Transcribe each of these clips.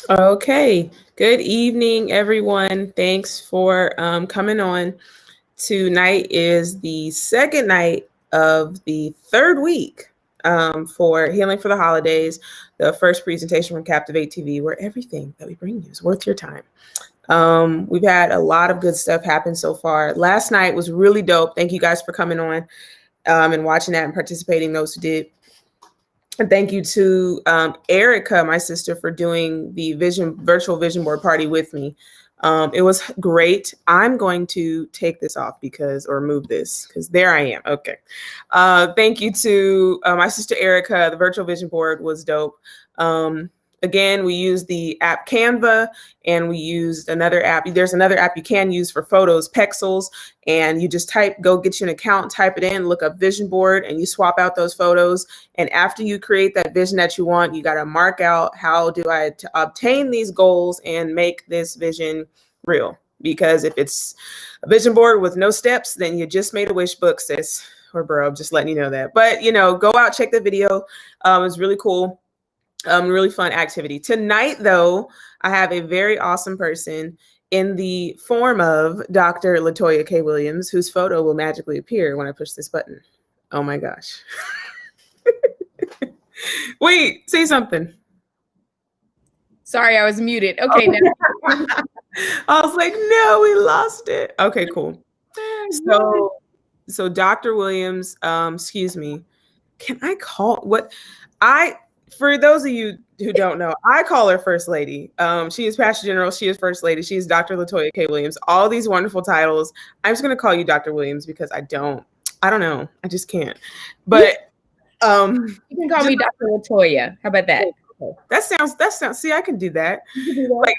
Okay. Good evening, everyone. Thanks for coming on. Tonight is the second night of the third week for Healing for the Holidays, the first presentation from Captvate TV, where everything that we bring you is worth your time. We've had a lot of good stuff happen so far. Last night was really dope. Thank you guys for coming on and watching that and participating, those who did. And thank you to Erica, my sister, for doing the virtual vision board party with me. It was great. I'm going to take this off or move this because there I am. Okay. Thank you to my sister Erica. The virtual vision board was dope. Again, we used the app Canva, and we used another app. There's another app you can use for photos, Pexels, and you just go get you an account, type it in, look up vision board, and you swap out those photos. And after you create that vision that you want, you got to mark out, how do I obtain these goals and make this vision real? Because if it's a vision board with no steps, then you just made a wish book, sis or bro, just letting you know that. But, go out, check the video. It was really cool. Really fun activity. Tonight, though, I have a very awesome person in the form of Dr. LaToya K. Williams, whose photo will magically appear when I push this button. Oh my gosh. Wait, say something. Sorry, I was muted. Okay, now. I was like, no, we lost it. Okay, cool. So Dr. Williams, excuse me, can I call for those of you who don't know, I call her First Lady. She is Pastor General. She is First Lady. She is Dr. LaToya K. Williams. All these wonderful titles. I'm just going to call you Dr. Williams because I don't know. I just can't. But you can call me Dr. LaToya. How about that? That sounds. See, I can do that. Like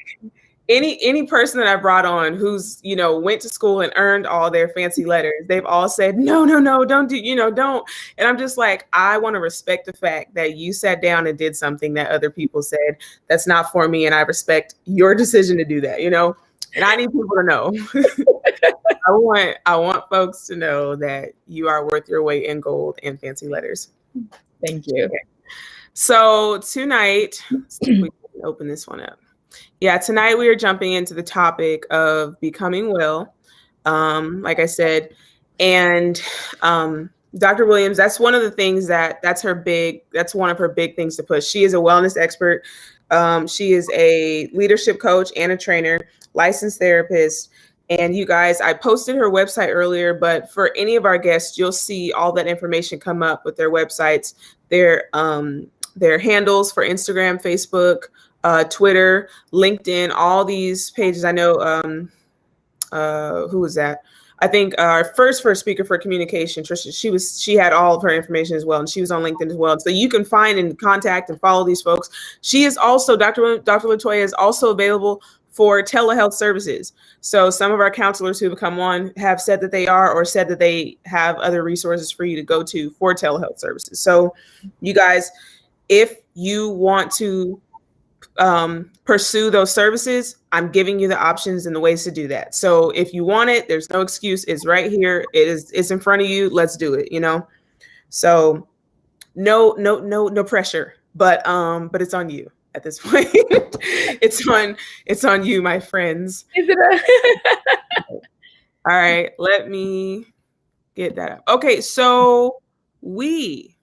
any person that I brought on who's, went to school and earned all their fancy letters, they've all said, no, don't do, don't. And I'm just like, I want to respect the fact that you sat down and did something that other people said that's not for me. And I respect your decision to do that, and I need people to know. I want folks to know that you are worth your weight in gold and fancy letters. Thank you. Okay. So tonight, we can open this one up. Yeah, tonight we are jumping into the topic of becoming well, like I said, and Dr. Williams, that's one of the things that's one of her big things to push. She is a wellness expert. She is a leadership coach and a trainer, licensed therapist. And you guys, I posted her website earlier, but for any of our guests, you'll see all that information come up with their websites, their handles for Instagram, Facebook, Twitter, LinkedIn, all these pages. I know, who was that? I think our first speaker for communication, Trisha, she had all of her information as well. And she was on LinkedIn as well. So you can find and contact and follow these folks. She is also, Dr. LaToya is also available for telehealth services. So some of our counselors who have come on have said that they are, or said that they have other resources for you to go to for telehealth services. So you guys, if you want to pursue those services, I'm giving you the options and the ways to do that. So if you want it, there's no excuse. It's right here. It's in front of you. Let's do it. So no pressure, but it's on you at this point. it's on you, my friends. Is it All right, let me get that up. Okay, so we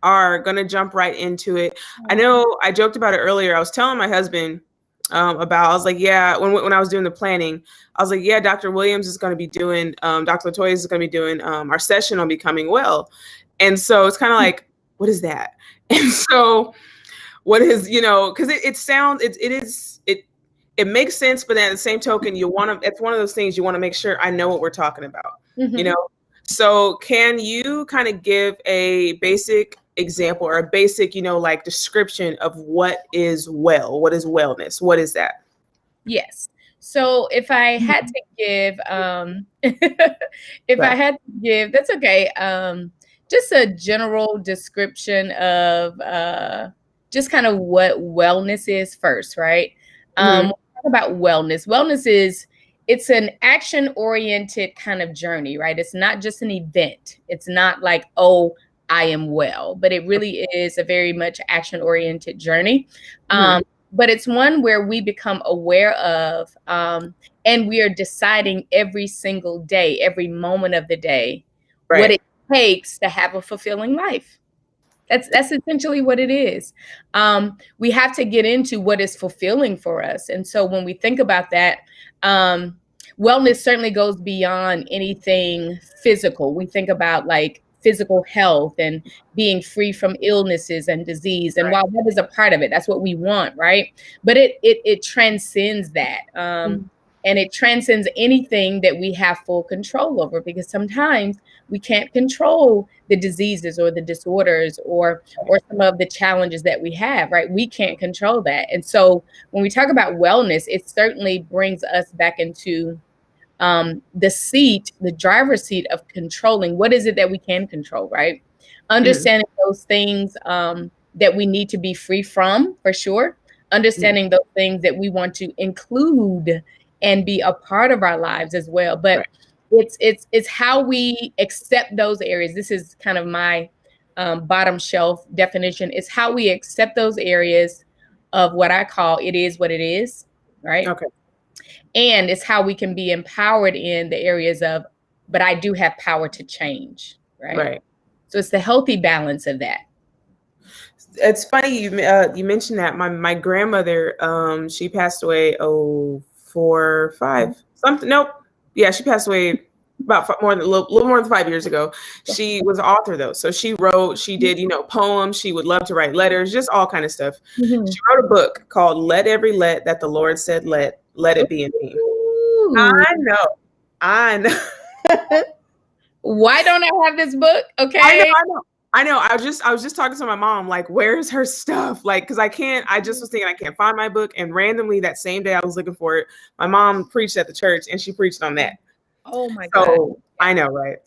are going to jump right into it. I know I joked about it earlier. I was telling my husband I was like, yeah, when I was doing the planning, I was like, yeah, Dr. Williams is going to be doing, Dr. LaToya is going to be doing our session on becoming well. And so it's kind of like, what is that? And so what is, because it makes sense, but then at the same token, it's one of those things you want to make sure I know what we're talking about, So can you kind of give a basic example or a basic, like description of what is wellness? What is that? Yes. So if I had to give, that's okay. Just a general description of just kind of what wellness is first, right? We'll talk about wellness. Wellness it's an action-oriented kind of journey, right? It's not just an event. It's not like, oh, I am well, but it really is a very much action-oriented journey. but it's one where we become aware of, and we are deciding every single day, every moment of the day, what it takes to have a fulfilling life. That's essentially what it is. We have to get into what is fulfilling for us. And so when we think about that, wellness certainly goes beyond anything physical. We think about like physical health and being free from illnesses and disease. And while that is a part of it, that's what we want, right? But it transcends that. And it transcends anything that we have full control over, because sometimes we can't control the diseases or the disorders or some of the challenges that we have, right? We can't control that. And so when we talk about wellness, it certainly brings us back into the driver's seat of controlling what is it that we can control, right? Understanding those things that we need to be free from, for sure. Understanding those things that we want to include and be a part of our lives as well. But it's how we accept those areas. This is kind of my bottom shelf definition. It's how we accept those areas of what I call it is what it is, right? Okay. And it's how we can be empowered in the areas of, but I do have power to change, right? Right. So it's the healthy balance of that. It's funny you mentioned that. My grandmother, she passed away 4, 5 something. Nope. Yeah, she passed away about a little more than 5 years ago. She was an author though, so she did poems. She would love to write letters, just all kind of stuff. She wrote a book called "Let Every Let That the Lord Said Let It Be in Me." I know. Why don't I have this book? Okay. I know. I was just talking to my mom, like, where's her stuff? Like, because I just was thinking I can't find my book. And randomly that same day I was looking for it, my mom preached at the church and she preached on that. Oh my God. So I know, right?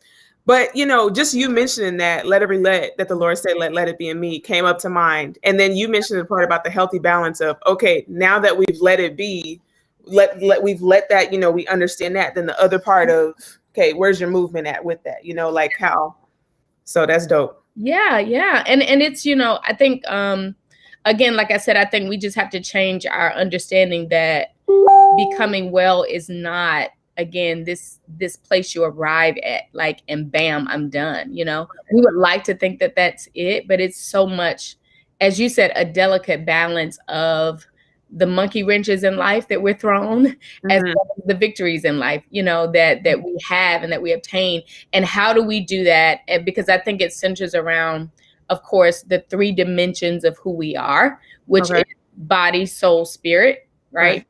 But just you mentioning that let every let that the Lord said, let it be in me came up to mind. And then you mentioned the part about the healthy balance of, okay, now that we've let it be, we've let that, we understand that. Then the other part of, okay, where's your movement at with that? Like how, so that's dope. Yeah. And it's, I think, again, like I said, I think we just have to change our understanding that becoming well is not, again, this place you arrive at, like, and bam, I'm done. We would like to think that that's it, but it's so much, as you said, a delicate balance of the monkey wrenches in life that we're thrown, as well as the victories in life, that we have and that we obtain. And how do we do that? And because I think it centers around, of course, the 3 dimensions of who we are, which is body, soul, spirit, right?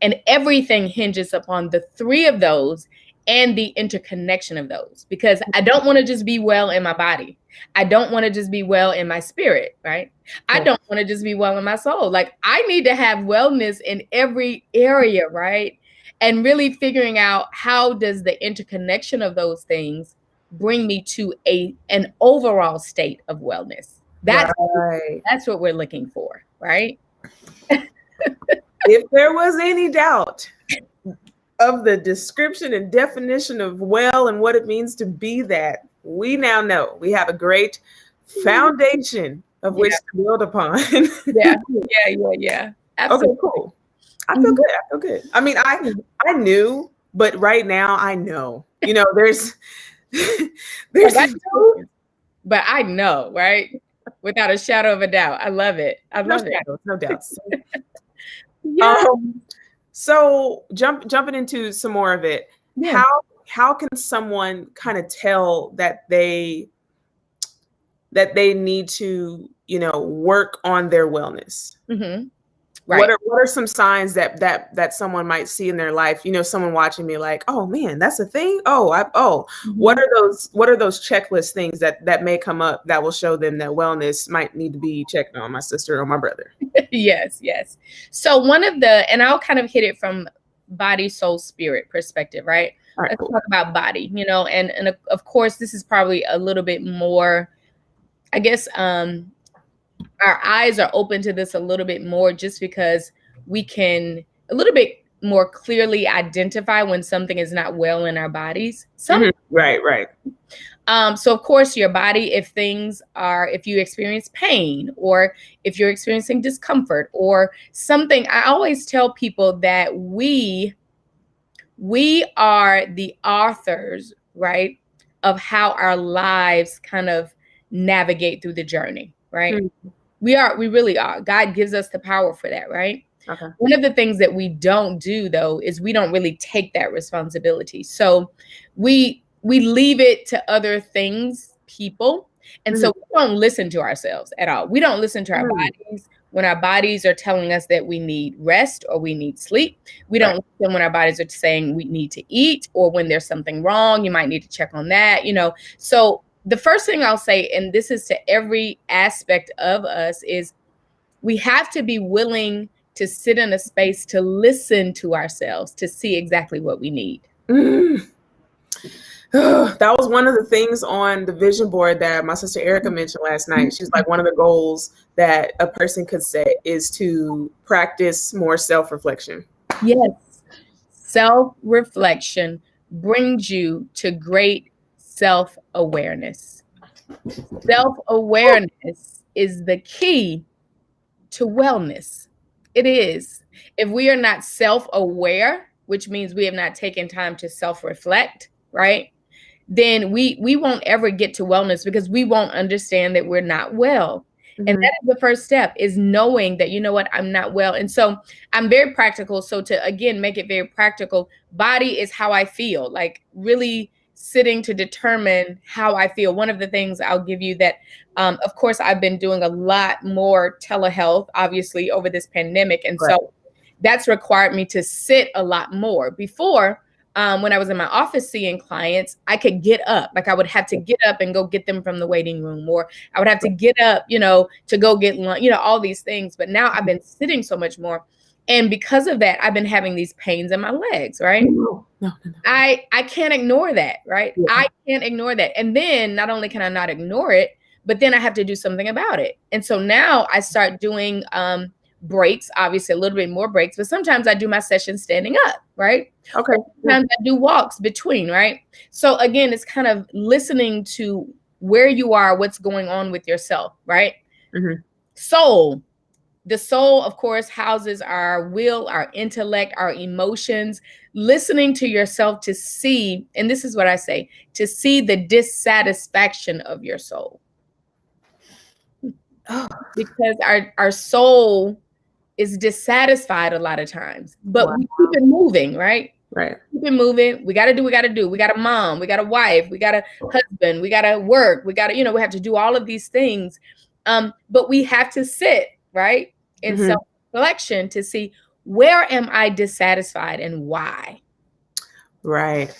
And everything hinges upon the 3 of those and the interconnection of those, because I don't want to just be well in my body. I don't want to just be well in my spirit, right? I don't want to just be well in my soul. Like, I need to have wellness in every area, right? And really figuring out how does the interconnection of those things bring me to an overall state of wellness. That's what we're looking for, right? If there was any doubt of the description and definition of well and what it means to be that, we now know we have a great foundation of which to build upon. Yeah. Absolutely. Okay, cool. I feel good. I mean, I knew, but right now I know. There's but I know, right? Without a shadow of a doubt. I love it. I love it. No doubts. So jumping into some more of it, how can someone kind of tell that they need to, work on their wellness? Right. What are some signs that someone might see in their life? Someone watching me like, oh man, that's a thing. What are those checklist things that may come up that will show them that wellness might need to be checked on my sister or my brother? Yes. So one of and I'll kind of hit it from body, soul, spirit perspective, right? Let's talk about body, and of course, this is probably a little bit more, I guess, our eyes are open to this a little bit more, just because we can a little bit more clearly identify when something is not well in our bodies. Right. So of course your body, if you experience pain, or if you're experiencing discomfort or something, I always tell people that we are the authors, right, of how our lives kind of navigate through the journey, right? We really are. God gives us the power for that, right? Okay. One of the things that we don't do, though, is we don't really take that responsibility. So we leave it to other things, people. And so we don't listen to ourselves at all. We don't listen to our bodies when our bodies are telling us that we need rest or we need sleep. We don't listen when our bodies are saying we need to eat, or when there's something wrong, you might need to check on that, So the first thing I'll say, and this is to every aspect of us, is we have to be willing to sit in a space to listen to ourselves, to see exactly what we need. That was one of the things on the vision board that my sister Erica mentioned last night. She's like, one of the goals that a person could set is to practice more self-reflection. Yes. Self-reflection brings you to great self-awareness. Self-awareness is the key to wellness. It is. If we are not self-aware, which means we have not taken time to self-reflect, right? Then we won't ever get to wellness, because we won't understand that we're not well. And that is the first step, is knowing that, you know what, I'm not well. And so I'm very practical. So to, again, make it very practical, body is how I feel, like really sitting to determine how I feel. One of the things I'll give you that, of course, I've been doing a lot more telehealth, obviously, over this pandemic. And so that's required me to sit a lot more. Before, when I was in my office seeing clients, I could get up. Like I would have to get up and go get them from the waiting room, or I would have to get up, to go get lunch, all these things. But now I've been sitting so much more. And because of that, I've been having these pains in my legs, right? No. I can't ignore that, right? Yeah. I can't ignore that. And then not only can I not ignore it, but then I have to do something about it. And so now I start doing breaks, obviously a little bit more breaks, but sometimes I do my session standing up, right? Okay. Sometimes I do walks between, right? So again, it's kind of listening to where you are, what's going on with yourself, right? Soul. The soul, of course, houses our will, our intellect, our emotions. Listening to yourself to see, and this is what I say, to see the dissatisfaction of your soul. Because our soul is dissatisfied a lot of times, but we keep it moving, right? Right. Keep it moving. We got to do what we got to do. We got a mom, we got a wife, we got a husband, we got to work, we got to, we have to do all of these things. But we have to sit, right, in self-reflection to see, where am I dissatisfied and why? Right.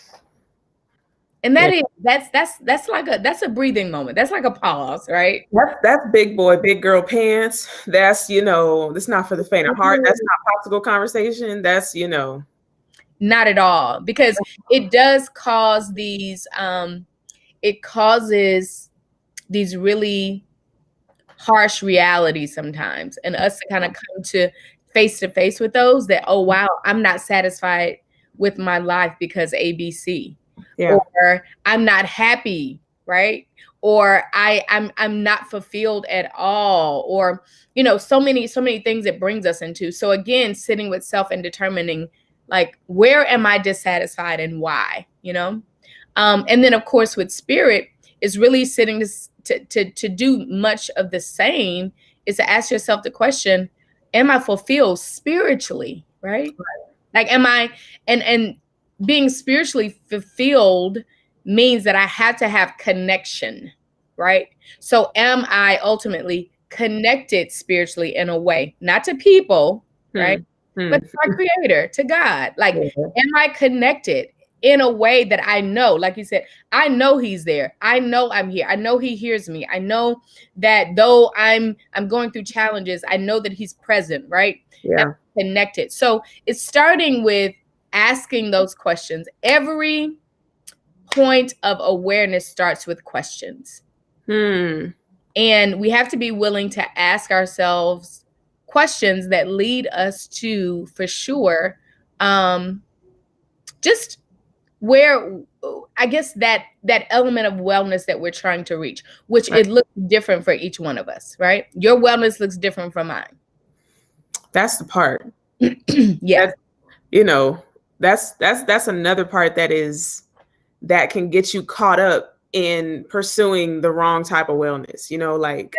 And that's a breathing moment. That's like a pause, right? That's big boy, big girl pants. That's, that's not for the faint of heart. That's not popsicle conversation. That's, not at all, because it does cause these, it causes these really harsh realities sometimes, and us to kind of come to face with those that, oh, wow, I'm not satisfied with my life because ABC. Yeah. Or I'm not happy, right? Or I'm not fulfilled at all, or so many things it brings us into. So again, sitting with self and determining, like, where am I dissatisfied and why? And then of course with spirit is really sitting to do much of the same, is to ask yourself the question, am I fulfilled spiritually, right? Like, am I, and being spiritually fulfilled means that I have to have connection, right? So am I ultimately connected spiritually in a way, not to people, right? But to my creator, to God. Like, am I connected in a way that I know, like you said, I know he's there. I know I'm here. I know he hears me. I know that though I'm going through challenges, I know that he's present, right? Yeah. I'm connected. So it's starting with asking those questions. Every point of awareness starts with questions. And we have to be willing to ask ourselves questions that lead us to, for sure, just where I guess that element of wellness that we're trying to reach, which it looks different for each one of us, right? Your wellness looks different from mine. That's the part. Yeah. That's another part that can get you caught up in pursuing the wrong type of wellness. Like,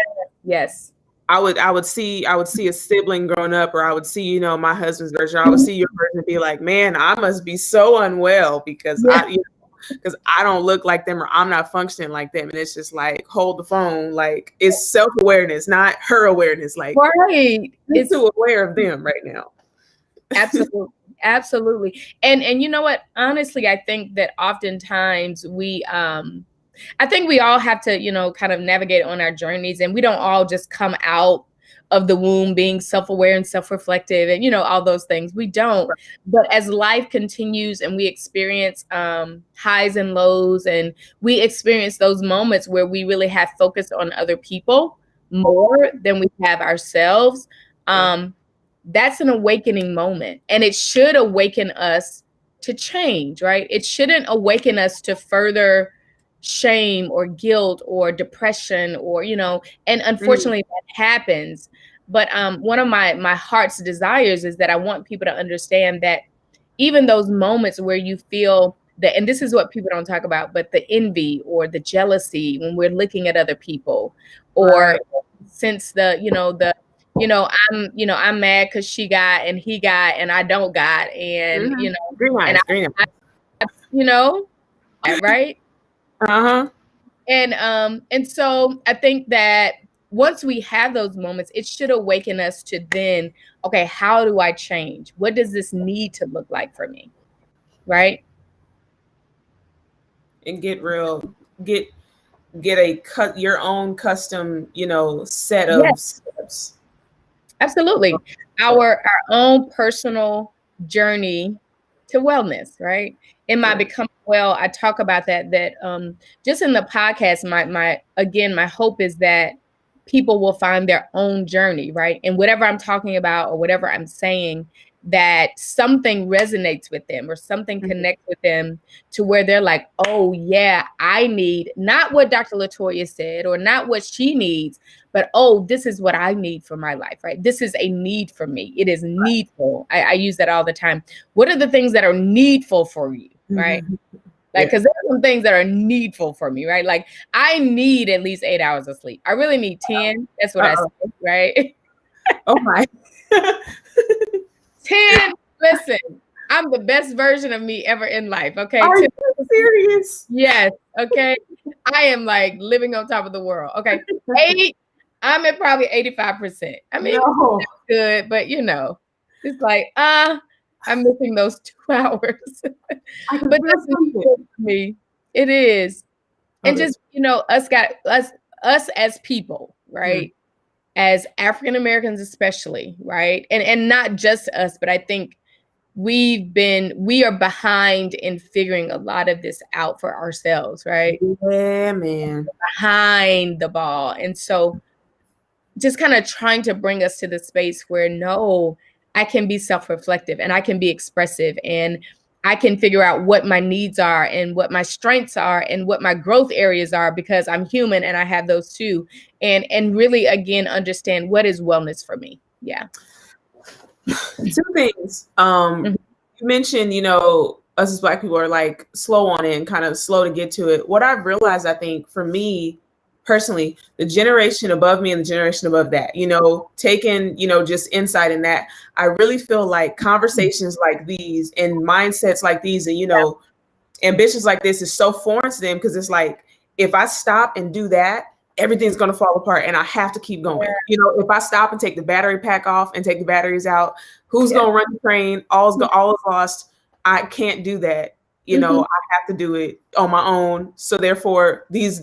yes. I would see a sibling growing up, or I would see, my husband's version. I would see your version and be like, man, I must be so unwell because because I don't look like them, or I'm not functioning like them. And it's just like, hold the phone. Like, it's self-awareness, not her awareness. Like, right. It's too aware of them right now. Absolutely. Absolutely. And you know what? Honestly, I think that oftentimes I think we all have to, kind of navigate on our journeys, and we don't all just come out of the womb being self-aware and self-reflective and, all those things. We don't. Right. But as life continues and we experience highs and lows, and we experience those moments where we really have focused on other people more than we have ourselves, that's an awakening moment. And it should awaken us to change, right? It shouldn't awaken us to further shame or guilt or depression or, and unfortunately that happens. But one of my heart's desires is that I want people to understand that even those moments where you feel that, and this is what people don't talk about, but the envy or the jealousy when we're looking at other people, or since I'm mad because she got and he got and I don't got, and right. And so I think that once we have those moments, it should awaken us to then, okay, how do I change? What does this need to look like for me? Right. And get your own custom, set of steps. Absolutely. Our own personal journey to wellness, right? In my Become Well, I talk about that just in the podcast, my hope is that people will find their own journey, right? And whatever I'm talking about or whatever I'm saying, that something resonates with them or something connects with them to where they're like, oh yeah, I need not what Dr. LaToya said or not what she needs, but oh, this is what I need for my life, right? This is a need for me. It is needful. I use that all the time. What are the things that are needful for you, right? Like, because there are some things that are needful for me, right? Like, I need at least 8 hours of sleep. I really need 10. That's what I say, right? Oh my. 10. Listen, I'm the best version of me ever in life. Okay. Are you serious? Yes. Okay. I am like living on top of the world. Okay. 8. I'm at probably 85%. I mean, no. That's good, but it's like, I'm missing those 2 hours. But that's good for me. It is. And just, us as people, right? As African Americans especially, right? And not just us, but I think we are behind in figuring a lot of this out for ourselves, right? Yeah, man. Behind the ball. And so just kind of trying to bring us to the space where, no, I can be self-reflective and I can be expressive and I can figure out what my needs are and what my strengths are and what my growth areas are, because I'm human and I have those too. And really, again, understand what is wellness for me. Yeah. 2 things. You mentioned, us as Black people are like slow on it and kind of slow to get to it. What I've realized, I think for me personally, the generation above me and the generation above that, taking, just insight in that, I really feel like conversations like these and mindsets like these and, ambitions like this is so foreign to them, because it's like, if I stop and do that, everything's going to fall apart and I have to keep going. If I stop and take the battery pack off and take the batteries out, who's going to run the train? All is lost. I can't do that. I have to do it on my own. So therefore, these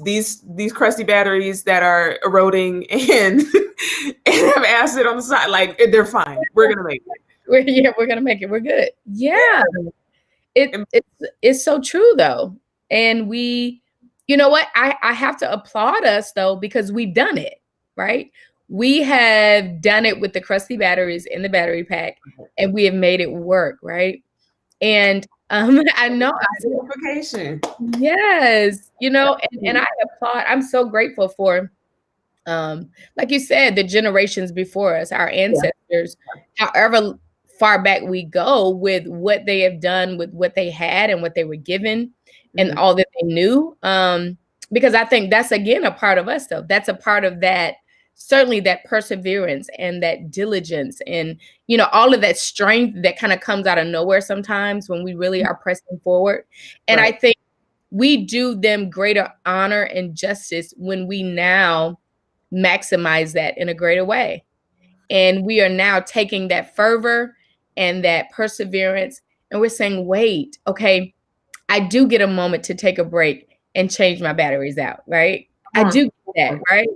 crusty batteries that are eroding and have acid on the side, like, they're fine. We're gonna make it. We're gonna make it. We're good. Yeah. It's so true though. And you know what? I have to applaud us though, because we've done it, right? We have done it with the crusty batteries in the battery pack and we have made it work, right? And I know, yes, you know, and I applaud. I'm so grateful for, like you said, the generations before us, our ancestors, however far back we go, with what they have done, with what they had and what they were given, and all that they knew. Because I think that's, again, a part of us, though. That's a part of that, certainly, that perseverance and that diligence, and, you know, all of that strength that kind of comes out of nowhere sometimes when we really are pressing forward. And I think we do them greater honor and justice when we now maximize that in a greater way. And we are now taking that fervor and that perseverance, and we're saying, wait, okay, I do get a moment to take a break and change my batteries out, right? I do get that, right?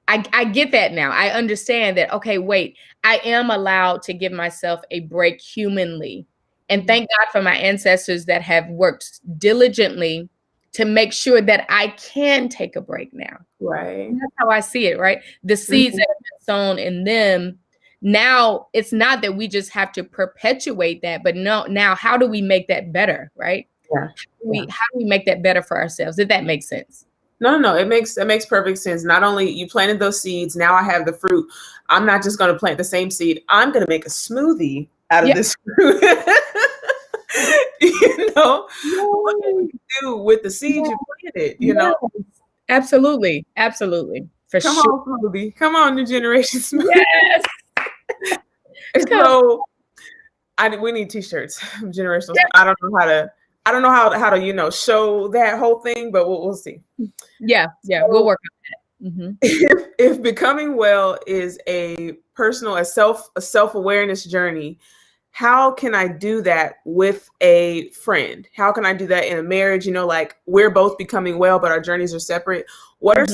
I get that now. I understand that, okay, wait, I am allowed to give myself a break humanly. And thank God for my ancestors that have worked diligently to make sure that I can take a break now. Right. And that's how I see it, right? The seeds that have been sown in them. Now, it's not that we just have to perpetuate that, but no, now how do we make that better, right? Yeah. How do we make that better for ourselves? Did that make sense? No, it makes perfect sense. Not only you planted those seeds, now I have the fruit. I'm not just going to plant the same seed. I'm going to make a smoothie out of this fruit. You know, what do you do with the seeds you planted? You know, absolutely, absolutely, for Come sure. on, smoothie. Come on, new generation smoothie. Yes. So, we need t-shirts. Generational. I don't know how to, you know, show that whole thing, but we'll see. Yeah, so, we'll work on that. If becoming well is a personal, a self-awareness journey, how can I do that with a friend? How can I do that in a marriage? You know, like, we're both becoming well, but our journeys are separate. What are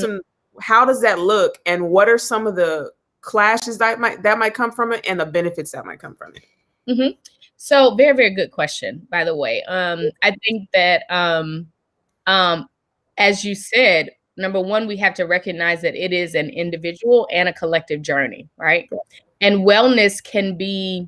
how does that look? And what are some of the clashes that might come from it, and the benefits that might come from it? So very, very good question, by the way. I think that, as you said, number one, we have to recognize that it is an individual and a collective journey, right? And wellness can be,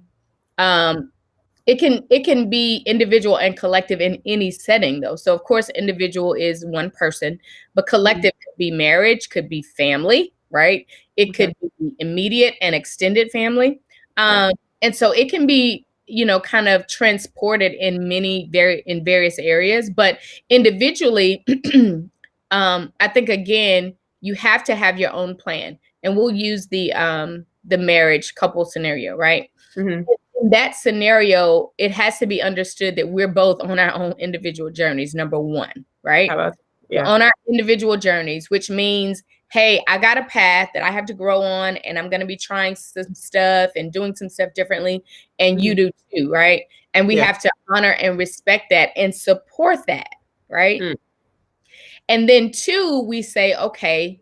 it can be individual and collective in any setting, though. So of course, individual is one person, but collective could be marriage, could be family, right? It could be immediate and extended family. And so it can be, you know, kind of transported in various areas, but individually, I think, again, you have to have your own plan. And we'll use the marriage couple scenario, right? In that scenario, it has to be understood that we're both on our own individual journeys, number one, right? On our individual journeys, which means, hey, I got a path that I have to grow on, and I'm going to be trying some stuff and doing some stuff differently, and you do too, right? And we have to honor and respect that and support that, right? And then two, we say, okay,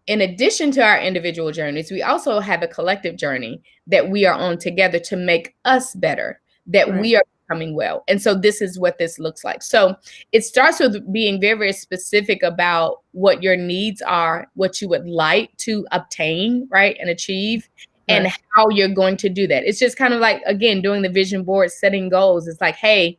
in addition to our individual journeys, we also have a collective journey that we are on together to make us better, that we are becoming well. And so this is what this looks like. So it starts with being very, very specific about what your needs are, what you would like to obtain, right, and achieve, and how you're going to do that. It's just kind of like, again, doing the vision board, setting goals. It's like, hey,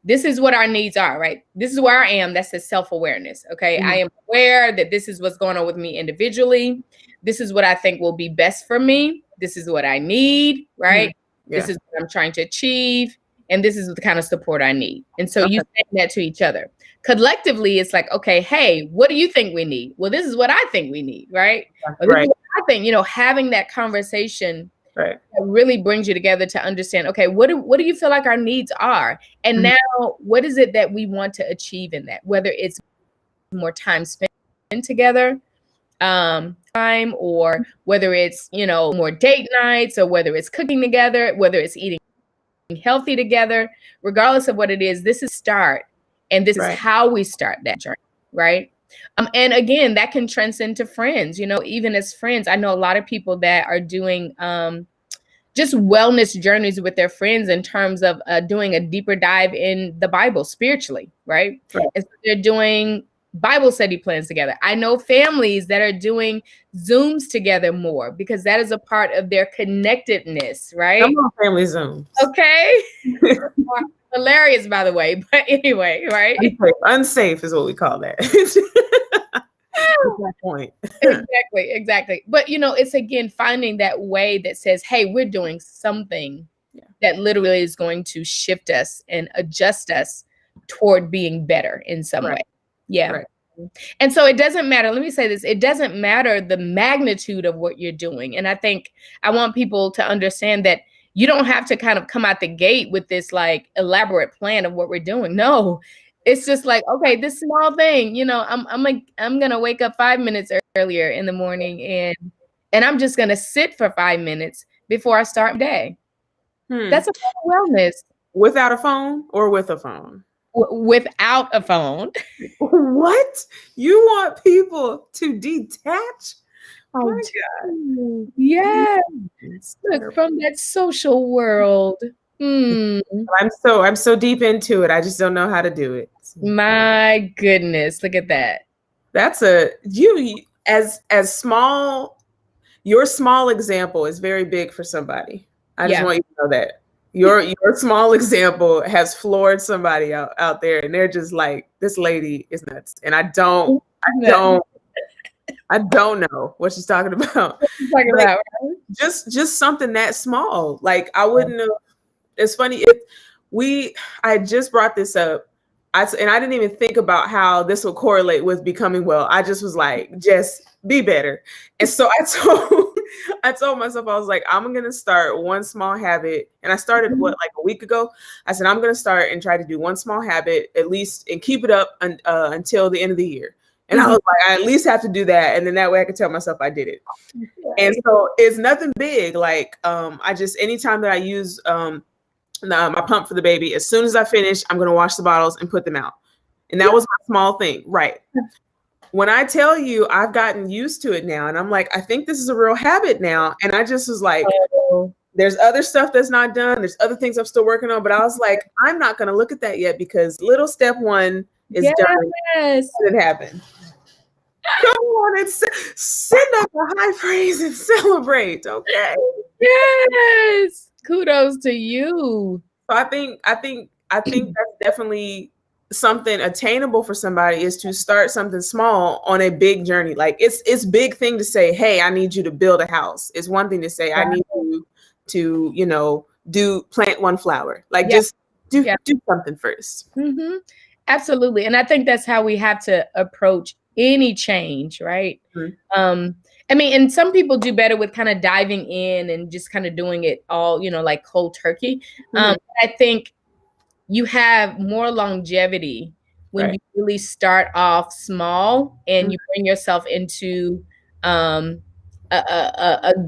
this is what our needs are, right? This is where I am. That's the self-awareness. Okay. I am aware that this is what's going on with me individually. This is what I think will be best for me. This is what I need, right? This is what I'm trying to achieve. And this is the kind of support I need. And so you say that to each other. Collectively, it's like, okay, hey, what do you think we need? Well, this is what I think we need, right? This is what I think, you know, having that conversation that really brings you together to understand, okay, what do you feel like our needs are? And now what is it that we want to achieve in that? Whether it's more time spent together, time, or whether it's, you know, more date nights, or whether it's cooking together, whether it's eating healthy together, regardless of what it is, this is start. And this is how we start that journey, right? And again, that can transcend to friends. You know, even as friends, I know a lot of people that are doing just wellness journeys with their friends in terms of doing a deeper dive in the Bible spiritually, right? And so they're doing Bible study plans together. I know families that are doing Zooms together more, because that is a part of their connectedness, right? Come on, family Zooms. Okay. hilarious, by the way. But anyway, right? Unsafe is what we call that. That's my point. Exactly. But it's again finding that way that says, hey, we're doing something that literally is going to shift us and adjust us toward being better in some way. Yeah. Right. And so it doesn't matter. Let me say this. It doesn't matter the magnitude of what you're doing. And I think I want people to understand that you don't have to kind of come out the gate with this like elaborate plan of what we're doing. No, it's just like, okay, this small thing, I'm going to wake up 5 minutes earlier in the morning and I'm just going to sit for 5 minutes before I start my day. That's a wellness. Without a phone or with a phone? Without a phone. What? You want people to detach? Oh my God. Yes. Look, from that social world. I'm so deep into it. I just don't know how to do it. My goodness. Look at that. That's as small, your small example is very big for somebody. I just want you to know that. Your small example has floored somebody out there, and they're just like, this lady is nuts. And I don't know what she's talking about. Right? Just something that small. Like I wouldn't have. It's funny. I just brought this up. I didn't even think about how this will correlate with becoming well. I just was like, just be better. And so I told myself, I was like, I'm going to start one small habit. And I started like a week ago. I said, I'm going to start and try to do one small habit at least and keep it up until the end of the year. And I was like, I at least have to do that. And then that way I could tell myself I did it. And so it's nothing big. Like anytime that I use, my pump for the baby, as soon as I finish, I'm going to wash the bottles and put them out. And that was my small thing. Right. When I tell you I've gotten used to it now, and I'm like, I think this is a real habit now. And I just was like, there's other stuff that's not done. There's other things I'm still working on. But I was like, I'm not going to look at that yet because little step one is done. It didn't happen. Come on and send up a high praise and celebrate. Okay. Yes. Kudos to you. So I think that's definitely something attainable for somebody, is to start something small on a big journey. Like it's big thing to say, hey, I need you to build a house. It's one thing to say, I need you to plant one flower. Like just do something first. Absolutely. And I think that's how we have to approach any change, right? I mean, and some people do better with kind of diving in and just kind of doing it all, like cold turkey. I think you have more longevity when you really start off small and you bring yourself into a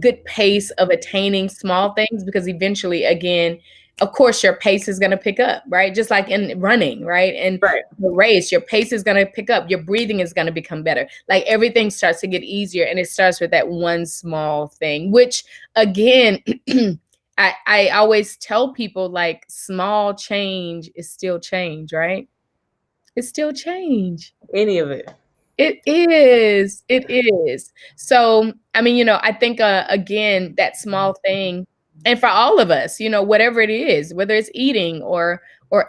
good pace of attaining small things, because eventually, again, of course, your pace is going to pick up, right? Just like in running, right? And the race, your pace is going to pick up. Your breathing is going to become better. Like everything starts to get easier. And it starts with that one small thing, which again, I always tell people, like, small change is still change, right? It's still change. Any of it. It is. It is. So, I mean, I think, again, that small thing, and for all of us, whatever it is, whether it's eating or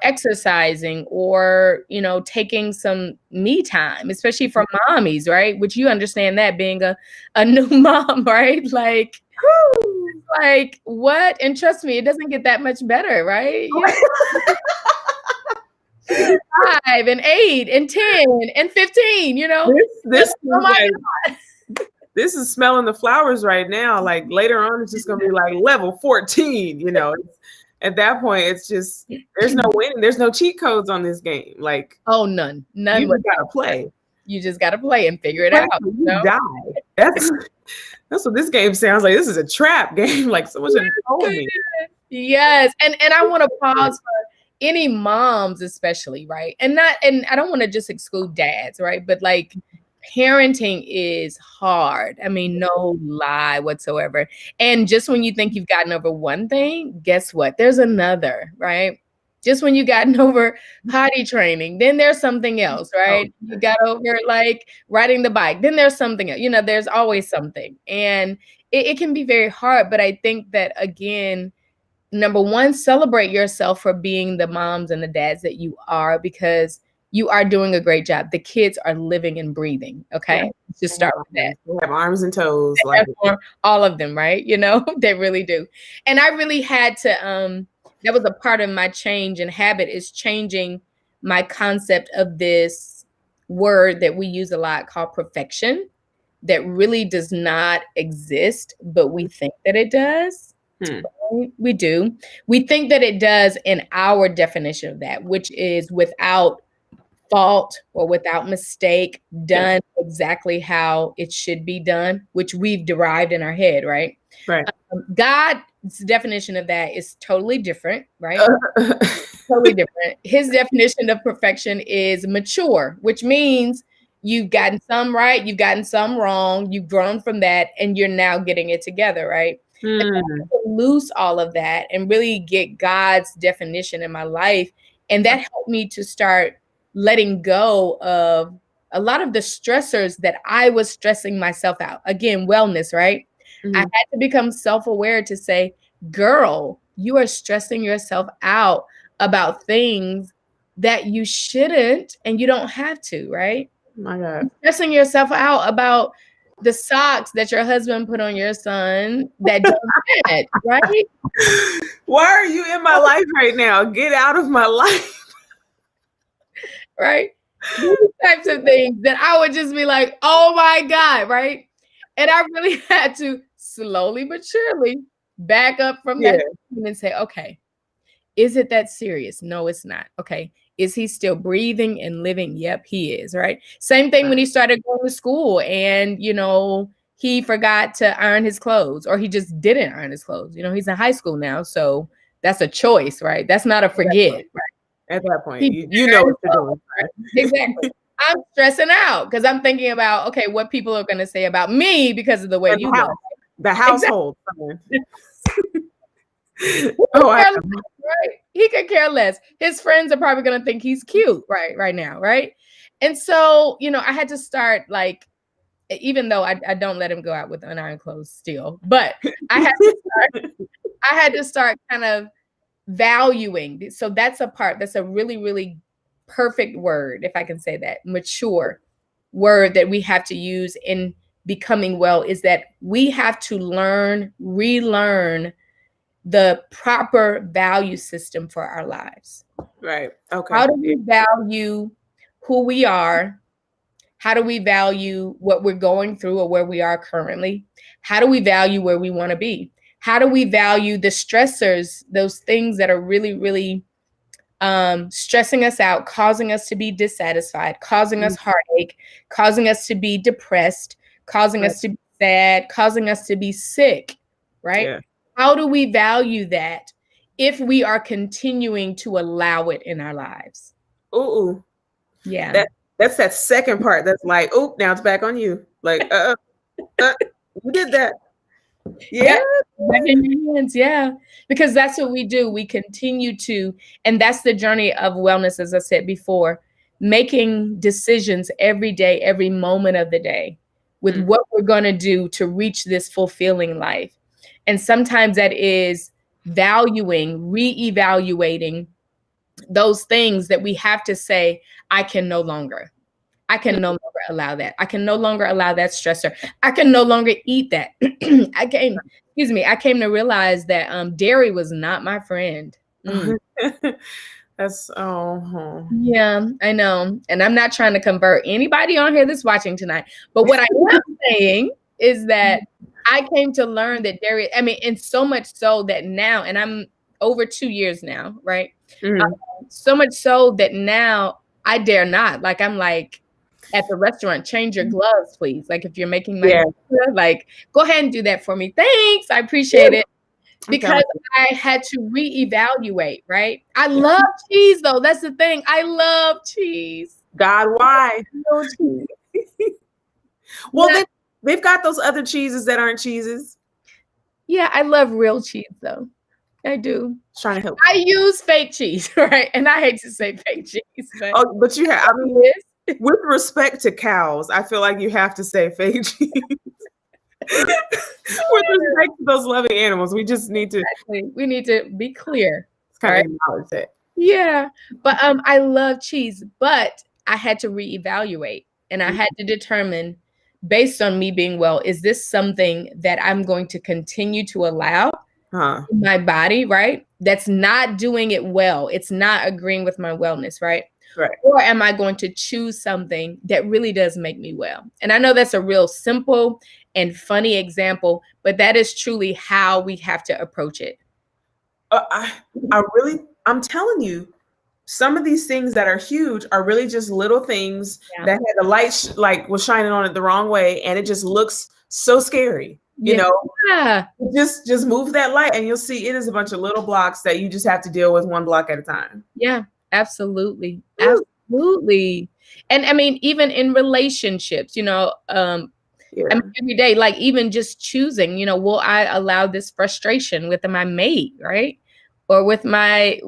exercising or, taking some me time, especially for mommies, right? Which you understand that being a new mom, right? Like what? And trust me, it doesn't get that much better, right? 5 and 8 and 10 and 15, This is smelling the flowers right now. Like later on, it's just going to be like level 14, At that point, it's just, there's no winning. There's no cheat codes on this game. Like, none. You just got to play. You just got to play and figure it out. You die. That's what this game sounds like. This is a trap game. Like someone should have told me. Yes. And I want to pause for any moms, especially, right? And I don't want to just exclude dads, right? But like, parenting is hard. I mean, no lie whatsoever. And just when you think you've gotten over one thing, guess what? There's another, right? Just when you've gotten over potty training, then there's something else, right? You got over like riding the bike, then there's something else. There's always something. And it can be very hard. But I think that, again, number one, celebrate yourself for being the moms and the dads that you are, because you are doing a great job. The kids are living and breathing. Okay. Yeah. Just start with that. They have arms and toes. All of them, right? You know, they really do. And I really had to, that was a part of my change in habit, is changing my concept of this word that we use a lot called perfection, that really does not exist, but we think that it does. We do. We think that it does in our definition of that, which is without fault or without mistake, done exactly how it should be done, which we've derived in our head, right? Right. God's definition of that is totally different, right? Totally different. His definition of perfection is mature, which means you've gotten some right, you've gotten some wrong, you've grown from that, and you're now getting it together, right? And to lose all of that and really get God's definition in my life. And that helped me to start letting go of a lot of the stressors that I was stressing myself out. Again, wellness, right? I had to become self-aware to say, girl, you are stressing yourself out about things that you shouldn't, and you don't have to, right? My God. You're stressing yourself out about the socks that your husband put on your son that don't fit, right? Why are you in my life right now? Get out of my life. Right? These types of things that I would just be like, oh my God, right? And I really had to slowly but surely back up from that and say, okay, is it that serious? No, it's not. Okay. Is he still breathing and living? Yep, he is, right? Same thing when he started going to school and, you know, he forgot to iron his clothes, or he just didn't iron his clothes. You know, he's in high school now, so that's a choice, right? That's not a forget, right? At that point, you know what to do. Right? Exactly. I'm stressing out because I'm thinking about, okay, what people are going to say about me because of the way you look. The household. Right. He could care less. His friends are probably going to think he's cute right now, right? And so, you know, I had to start, like, even though I don't let him go out with unironed clothes still, but I had to start kind of valuing. So that's a part, that's a really, really perfect word, if I can say that, mature word that we have to use in becoming well, is that we have to relearn the proper value system for our lives. Right. Okay. How do we value who we are? How do we value what we're going through or where we are currently? How do we value where we want to be? How do we value the stressors, those things that are really, really stressing us out, causing us to be dissatisfied, causing us heartache, causing us to be depressed, causing us to be sad, causing us to be sick, right? Yeah. How do we value that if we are continuing to allow it in our lives? Ooh. Yeah. That's that second part. That's like, oh, now it's back on you. Like, you did that. Yeah. Back in your hands, yeah. Because that's what we do. We continue to, and that's the journey of wellness, as I said before, making decisions every day, every moment of the day with what we're going to do to reach this fulfilling life. And sometimes that is valuing, reevaluating those things that we have to say, I can no longer allow that. I can no longer allow that stressor. I can no longer eat that. I came to realize that dairy was not my friend. That's yeah, I know. And I'm not trying to convert anybody on here that's watching tonight. But what I am saying is that I came to learn that dairy, I mean, and so much so that now, and I'm over 2 years now, right? So much so that now I dare not. Like, I'm like, at the restaurant, change your gloves, please. Like, if you're making my pizza, like, go ahead and do that for me. Thanks. I appreciate it. Because I had to reevaluate, right? I love cheese, though. That's the thing. I love cheese. God, why? I love cheese. Well, they've got those other cheeses that aren't cheeses. Yeah, I love real cheese, though. I do. Trying to help. I use fake cheese, right? And I hate to say fake cheese, but you have. I mean, with respect to cows, I feel like you have to say fake cheese. With respect to those loving animals. We just need to. Exactly. We need to be clear. Kind Right? of acknowledge it. Yeah. But I love cheese, but I had to reevaluate and I had to determine, based on me being well, is this something that I'm going to continue to allow in my body, right? That's not doing it well. It's not agreeing with my wellness, right? Right. Or am I going to choose something that really does make me well? And I know that's a real simple and funny example, but that is truly how we have to approach it. I'm telling you, some of these things that are huge are really just little things that had the light was shining on it the wrong way, and it just looks so scary. You know, just move that light, and you'll see it is a bunch of little blocks that you just have to deal with one block at a time. Yeah, absolutely, absolutely. And I mean, even in relationships, you know, I mean, every day, like even just choosing, you know, will I allow this frustration with my mate, right? Or with my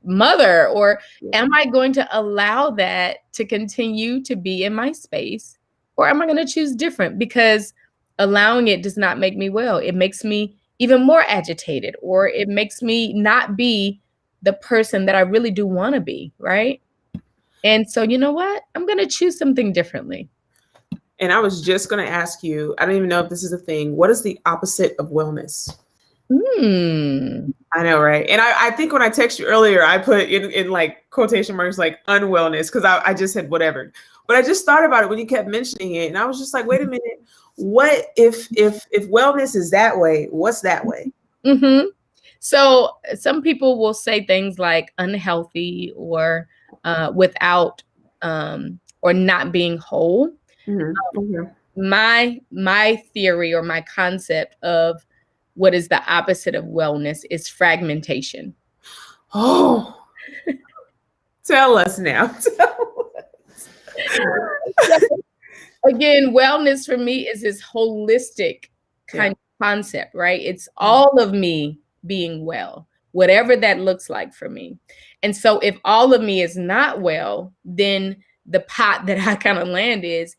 mother, or am I going to allow that to continue to be in my space, or am I going to choose different? Because allowing it does not make me well. It makes me even more agitated, or it makes me not be the person that I really do want to be, right? And so, you know what? I'm going to choose something differently. And I was just going to ask you, I don't even know if this is a thing. What is the opposite of wellness? I know, right? And I think when I text you earlier, I put in like quotation marks, like unwellness, because I just said whatever. But I just thought about it when you kept mentioning it. And I was just like, wait a minute. What if wellness is that way? What's that way? So some people will say things like unhealthy, or without, or not being whole. My theory, or my concept of what is the opposite of wellness, is fragmentation. Oh, tell us now. Again, wellness for me is this holistic kind of concept, right? It's all of me being well, whatever that looks like for me. And so if all of me is not well, then the pot that I kind of land is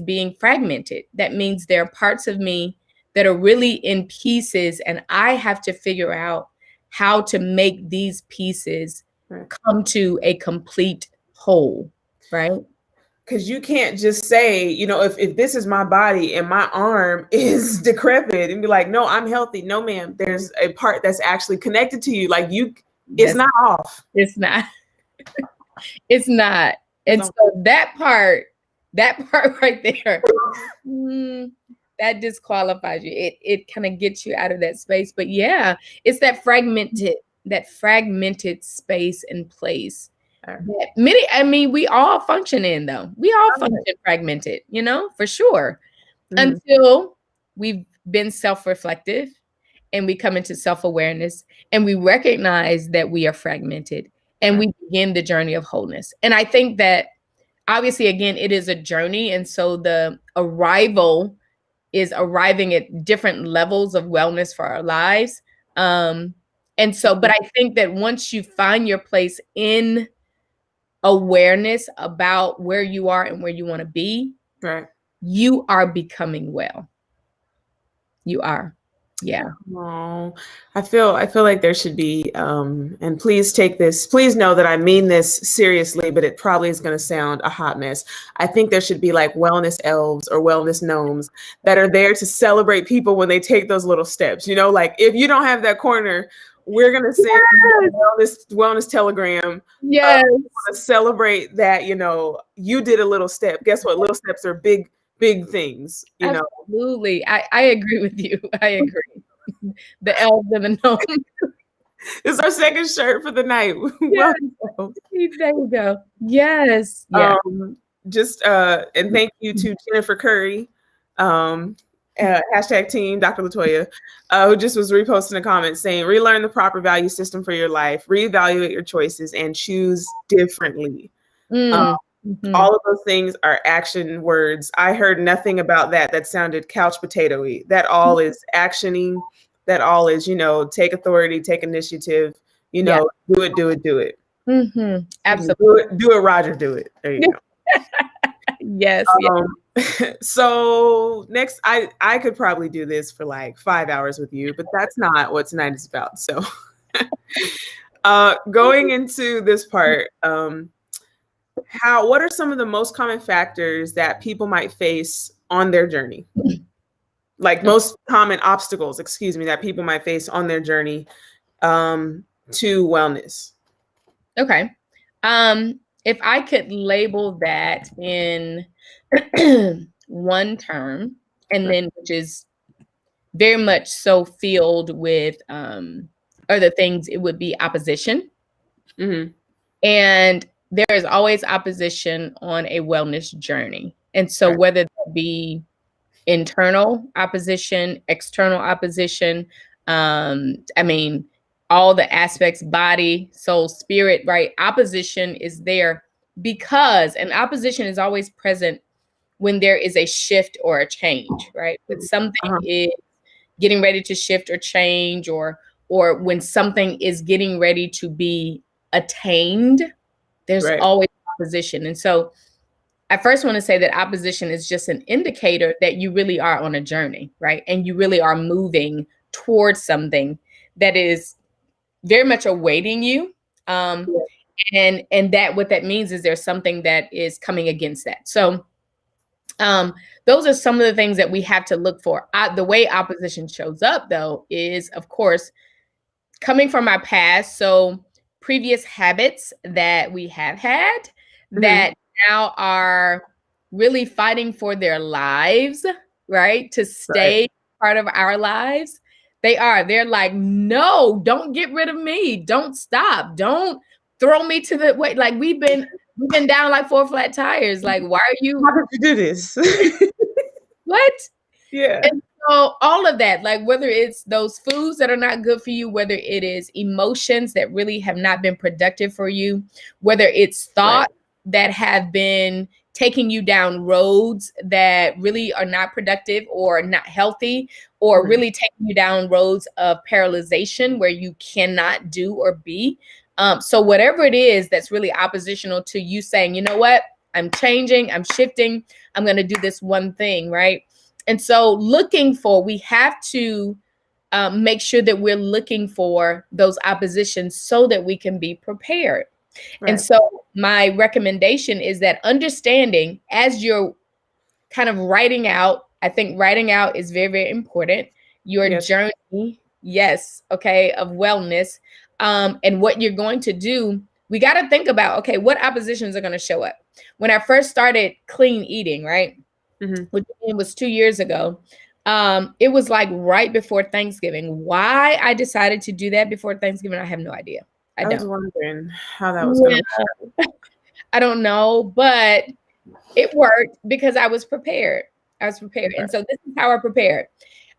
being fragmented. That means there are parts of me that are really in pieces, and I have to figure out how to make these pieces come to a complete whole, right? Because you can't just say, you know, if this is my body and my arm is decrepit, and be like, no, I'm healthy. No, ma'am, there's a part that's actually connected to you. Like it's not off. It's not. It's not. And so that part right there, that disqualifies you. It kind of gets you out of that space. But yeah, it's that fragmented space and place that we all function in, though. We all function fragmented, you know, for sure. Until we've been self-reflective and we come into self-awareness and we recognize that we are fragmented and we begin the journey of wholeness. And I think that obviously, again, it is a journey. And so the arrival is arriving at different levels of wellness for our lives. And so, but I think that once you find your place in awareness about where you are and where you want to be, you are becoming well. You are. Yeah. Oh, I feel like there should be, and please know that I mean this seriously, but it probably is going to sound a hot mess. I think there should be like wellness elves or wellness gnomes that are there to celebrate people when they take those little steps. You know, like if you don't have that corner, we're going to send a wellness telegram. Yes. To celebrate that, you know, you did a little step. Guess what? Little steps are big things, you know. Absolutely. I agree with you. I agree. The elves and the gnomes. It's our second shirt for the night. Yes. There you go. Yes. Yeah. And thank you to Jennifer Curry, hashtag team Dr. LaToya, who just was reposting a comment saying, relearn the proper value system for your life, reevaluate your choices, and choose differently. All of those things are action words. I heard nothing about that sounded couch potato-y. That all is actioning. That all is, you know, take authority, take initiative, you know, do it. Absolutely. Do it, Roger, do it. There you go. Yes. So next, I could probably do this for like 5 hours with you, but that's not what tonight is about. So going into this part, what are some of the most common factors that people might face on their journey? Like most common obstacles, excuse me, that people might face on their journey to wellness. Okay. If I could label that in one term, and then which is very much so filled with other things, it would be opposition. Mm-hmm. And there is always opposition on a wellness journey. And so Right. whether that be internal opposition, external opposition, I mean, all the aspects, body, soul, spirit, right? Opposition is there because, and opposition is always present when there is a shift or a change, right? When something is getting ready to shift or change, or when something is getting ready to be attained, there's always opposition. And so I first want to say that opposition is just an indicator that you really are on a journey, right? And you really are moving towards something that is very much awaiting you. And that what that means is there's something that is coming against that. So those are some of the things that we have to look for. The way opposition shows up, though, is, of course, coming from our past. So previous habits that we have had that now are really fighting for their lives, right? To stay part of our lives. They're like, no, don't get rid of me. Don't stop. Don't throw me to the way. Like we've been down like 4 flat tires. Like, why are you? How did you do this? What? Yeah. And so all of that, like whether it's those foods that are not good for you, whether it is emotions that really have not been productive for you, whether it's thoughts that have been taking you down roads that really are not productive or not healthy, or really taking you down roads of paralyzation where you cannot do or be. So whatever it is that's really oppositional to you saying, you know what, I'm changing, I'm shifting, I'm going to do this one thing, right? And so we have to make sure that we're looking for those oppositions so that we can be prepared. And so my recommendation is that understanding as you're kind of writing out, I think writing out is very, very important. Your journey, of wellness, and what you're going to do. We got to think about, okay, what oppositions are going to show up. When I first started clean eating, right? Which was 2 years ago. It was like right before Thanksgiving. Why I decided to do that before Thanksgiving, I have no idea. I was wondering how that was going to work. I don't know, but it worked because I was prepared. And so this is how I prepared.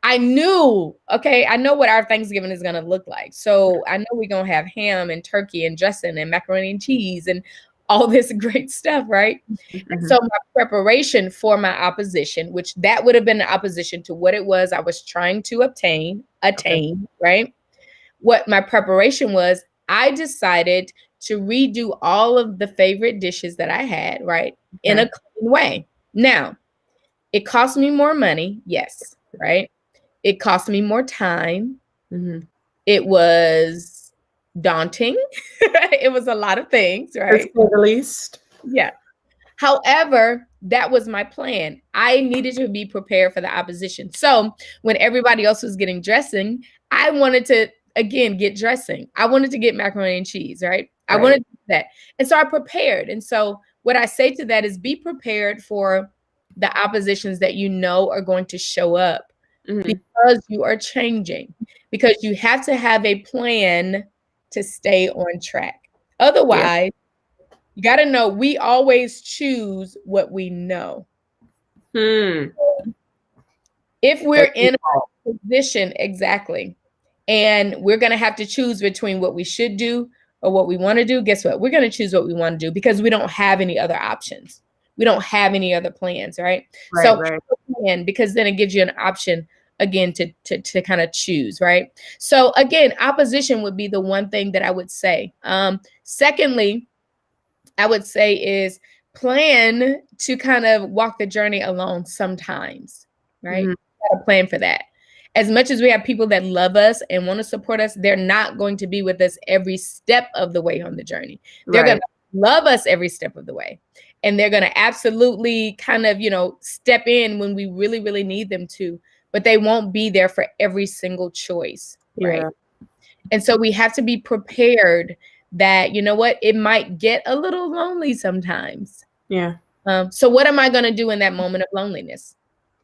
I knew, I know what our Thanksgiving is going to look like. So I know we're going to have ham and turkey and dressing and macaroni and cheese and all this great stuff, right? And so my preparation for my opposition, which that would have been an opposition to what it was I was trying to attain, right? What my preparation was, I decided to redo all of the favorite dishes that I had, right? In a clean way. Now, it cost me more money, yes, right? It cost me more time. It was daunting. It was a lot of things, right? To say the least. Yeah. However, that was my plan. I needed to be prepared for the opposition. So when everybody else was getting dressing, I wanted to, again, get dressing. I wanted to get macaroni and cheese, right? I wanted to do that. And so I prepared. And so what I say to that is be prepared for the oppositions that you know are going to show up because you are changing, because you have to have a plan to stay on track. Otherwise, you got to know we always choose what we know. If we're in a position, and we're going to have to choose between what we should do or what we want to do, guess what? We're going to choose what we want to do because we don't have any other options. We don't have any other plans, right? Because then it gives you an option again to kind of choose, right? So again, opposition would be the one thing that I would say. Secondly, I would say is plan to kind of walk the journey alone sometimes, right? Got to plan for that. As much as we have people that love us and want to support us, they're not going to be with us every step of the way on the journey. They're going to love us every step of the way. And they're going to absolutely kind of, step in when we really, really need them to, but they won't be there for every single choice, right? And so we have to be prepared that, you know what, it might get a little lonely sometimes. Yeah. So what am I going to do in that moment of loneliness?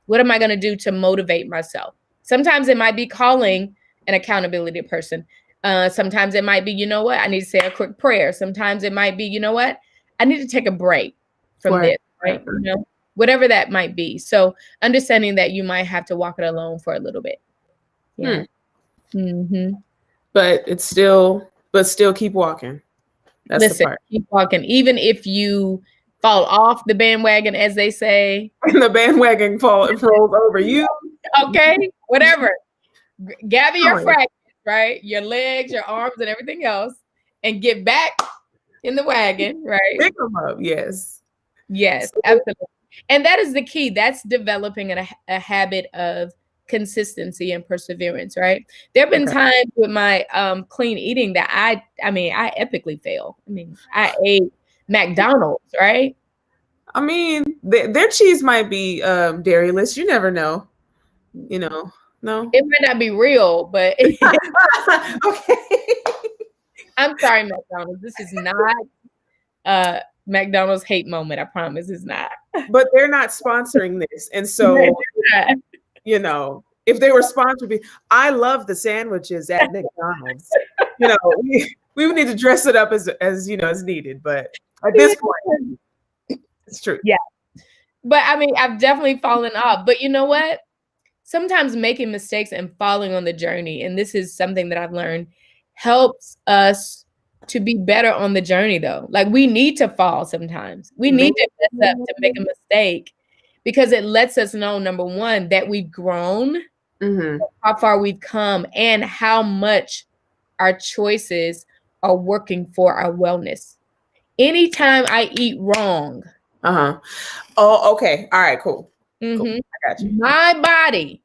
What am I going to do to motivate myself? Sometimes it might be calling an accountability person. Sometimes it might be, you know what, I need to say a quick prayer. Sometimes it might be, you know what, I need to take a break from this, right? Whatever that might be. So understanding that you might have to walk it alone for a little bit. Yeah. But still keep walking. That's the part. Keep walking. Even if you fall off the bandwagon, as they say. And the bandwagon rolls over you. Okay, whatever. Gather your fragments, right? Your legs, your arms, and everything else, and get back in the wagon, right? Pick them up, yes. Yes, absolutely. And that is the key. That's developing a habit of consistency and perseverance, right? There have been times with my clean eating that I epically fail. I ate McDonald's, right? I mean, their cheese might be dairyless. You never know. No. It might not be real, but okay. I'm sorry, McDonald's. This is not McDonald's hate moment. I promise it's not. But they're not sponsoring this. And so, if they were sponsored, I love the sandwiches at McDonald's. We would need to dress it up as needed. But at this point, it's true. Yeah. But I've definitely fallen off. But you know what? Sometimes making mistakes and falling on the journey, and this is something that I've learned, helps us to be better on the journey, though. Like, we need to fall sometimes. We need to mess up to make a mistake, because it lets us know, number one, that we've grown, how far we've come, and how much our choices are working for our wellness. Anytime I eat wrong. Oh, okay. All right, cool. Cool. I got you. My body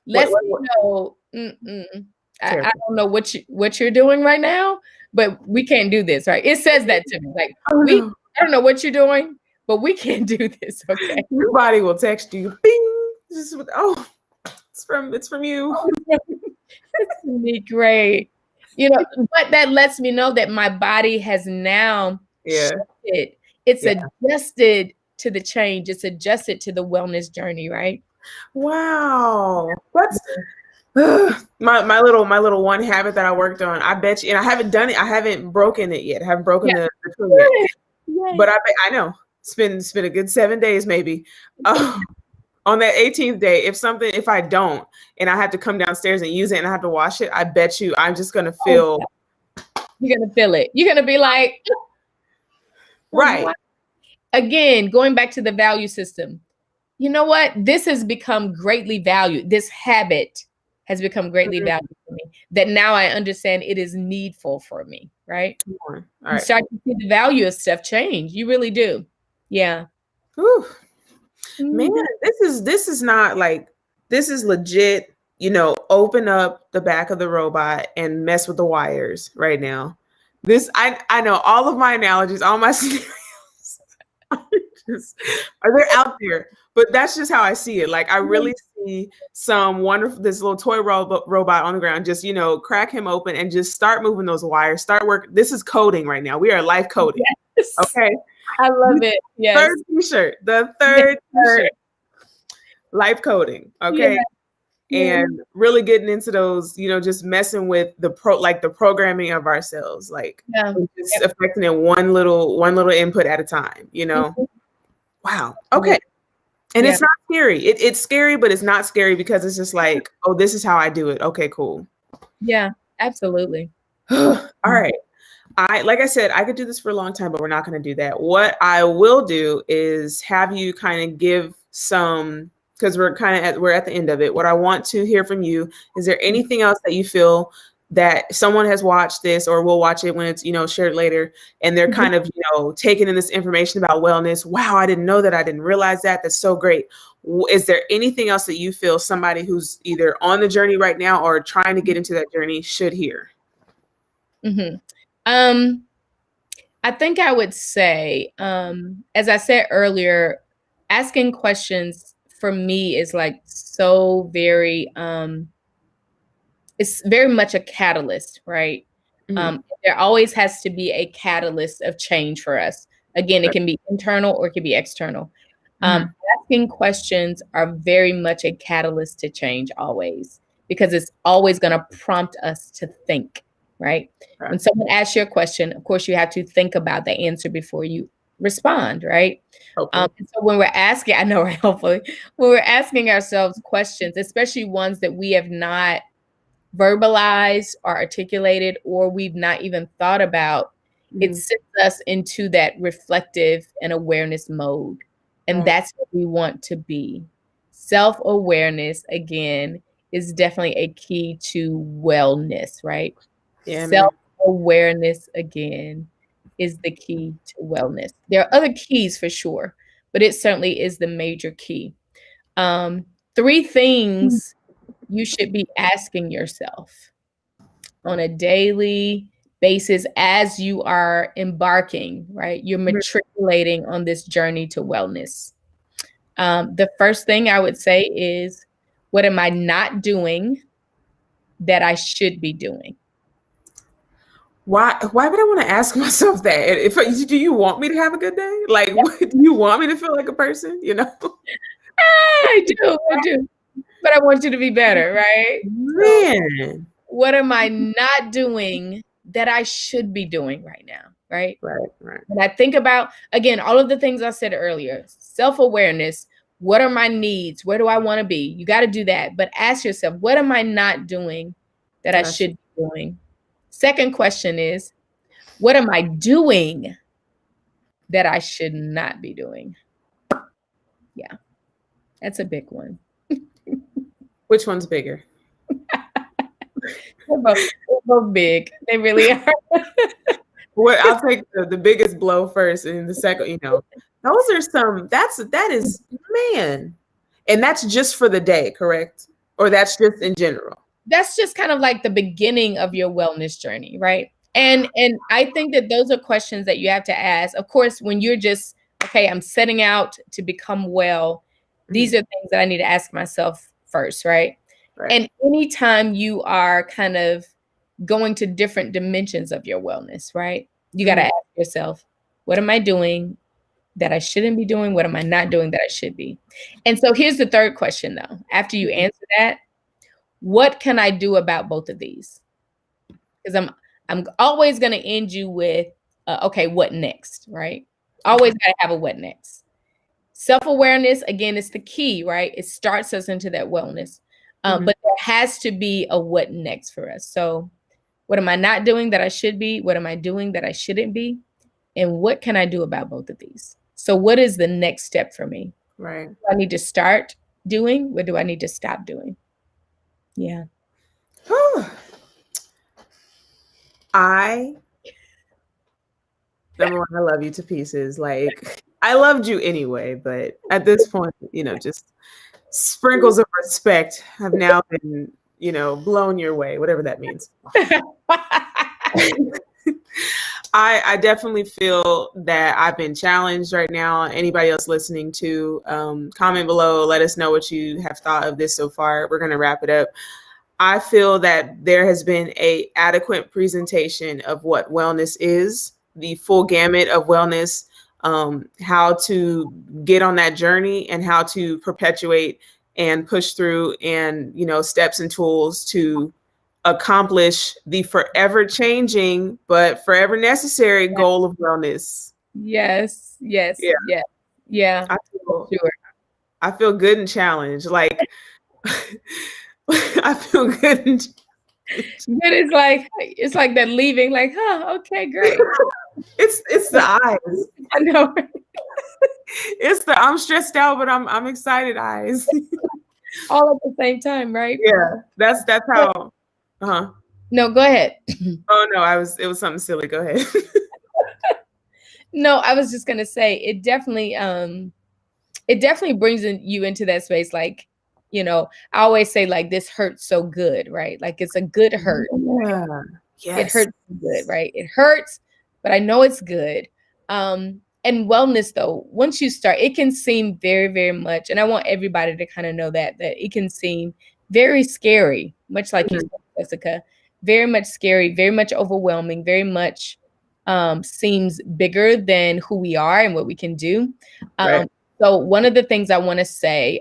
lets me know, I don't know what you're doing right now, but we can't do this, right? It says that to me. Like, I don't know what you're doing, but we can't do this, okay? Your body will text you, bing, it's from you. It's really great. But that lets me know that my body has now shifted. It's adjusted to the change. It's adjusted to the wellness journey, right? Wow. That's my little one habit that I worked on. I bet you, and I haven't done it. I haven't broken it yet. I haven't broken the tree yet. But I know it's been a good 7 days maybe. On that 18th day, if I don't, and I have to come downstairs and use it and I have to wash it, I bet you I'm just gonna feel. You're gonna feel it. You're gonna be like, right. Again, going back to the value system. You know what? This has become greatly valued. This habit has become greatly valued for me, that now I understand it is needful for me, right? All right. You start to see the value of stuff change. You really do. Yeah. Whew. Man, this is not like, this is legit, open up the back of the robot and mess with the wires right now. I know all of my analogies, all my scenarios they're out there, but that's just how I see it. Like, I really see this little toy robot on the ground, just, crack him open and just start moving those wires, start work. This is coding right now. We are life coding. Yes. Okay. I love it. Yes. The third t-shirt, life coding. Okay. And really getting into those, just messing with the programming of ourselves, like just affecting it one little input at a time, Wow. Okay. And it's not scary. It's scary, but it's not scary because it's just like, oh, this is how I do it. Okay, cool. Yeah, absolutely. All right. Like I said, I could do this for a long time, but we're not going to do that. What I will do is have you kind of give some, because we're at the end of it. What I want to hear from you, is there anything else that you feel that someone has watched this or will watch it when it's, shared later, and they're kind of, taking in this information about wellness. Wow, I didn't know that. I didn't realize that. That's so great. Is there anything else that you feel somebody who's either on the journey right now or trying to get into that journey should hear? I think I would say, as I said earlier, asking questions for me is like so very, it's very much a catalyst, right? There always has to be a catalyst of change for us. Again, it can be internal or it can be external. Asking questions are very much a catalyst to change always, because it's always going to prompt us to think, right? When someone asks you a question, of course, you have to think about the answer before you respond, right? So when we're asking, I know, right, hopefully, when we're asking ourselves questions, especially ones that we have not verbalized or articulated, or we've not even thought about, it sets us into that reflective and awareness mode. And that's what we want to be. Self-awareness, again, is definitely a key to wellness, right? Yeah, Self-awareness, again, is the key to wellness. There are other keys for sure, but it certainly is the major key. 3 things you should be asking yourself on a daily basis as you are embarking, right? You're matriculating on this journey to wellness. The first thing I would say is, what am I not doing that I should be doing? Why would I want to ask myself that? Do you want me to have a good day? Like, do you want me to feel like a person? I do. But I want you to be better, right? Man. What am I not doing that I should be doing right now, right? Right. When I think about, again, all of the things I said earlier, self-awareness, what are my needs? Where do I want to be? You got to do that. But ask yourself, what am I not doing that I should be doing? Second question is, what am I doing that I should not be doing? Yeah, that's a big one. Which one's bigger? They're both big. They really are. I'll take the biggest blow first, and the second, those are that is, man. And that's just for the day, correct? Or that's just in general? That's just kind of like the beginning of your wellness journey, right? And I think that those are questions that you have to ask. Of course, when you're just, okay, I'm setting out to become well, these are things that I need to ask myself first, right? And anytime you are kind of going to different dimensions of your wellness, right? You got to ask yourself, what am I doing that I shouldn't be doing? What am I not doing that I should be? And so here's the third question, though. After you answer that, what can I do about both of these? Because I'm always going to end you with, okay, what next, right? Always got to have a what next. Self-awareness, again, is the key, right? It starts us into that wellness. But there has to be a what next for us. So what am I not doing that I should be? What am I doing that I shouldn't be? And what can I do about both of these? So what is the next step for me? Right. What do I need to start doing? What do I need to stop doing? Yeah. Number one, I love you to pieces. Like, I loved you anyway, but at this point, just sprinkles of respect have now been, blown your way, whatever that means. I definitely feel that I've been challenged right now. Anybody else listening to, comment below, let us know what you have thought of this so far. We're going to wrap it up. I feel that there has been an adequate presentation of what wellness is, the full gamut of wellness, how to get on that journey and how to perpetuate and push through, and, steps and tools to accomplish the forever changing but forever necessary goal of wellness. Yes. Yeah. I feel good and challenged. Like, I feel good. But it's like that leaving, like, okay, great. It's the eyes. I know. It's the I'm stressed out, but I'm excited eyes. All at the same time, right? Yeah, that's how. No, go ahead. Oh no, it was something silly. Go ahead. No, I was just gonna say it definitely brings you into that space. Like, you know, I always say like this hurts so good, right? Like it's a good hurt. Yeah. It Yes. hurts good, right? It hurts, but I know it's good. And wellness though, once you start, it can seem very, very much, and I want everybody to kind of know that it can seem very scary, much like you said, Jessica, very much scary, very much overwhelming, very much seems bigger than who we are and what we can do. Right. So one of the things I want to say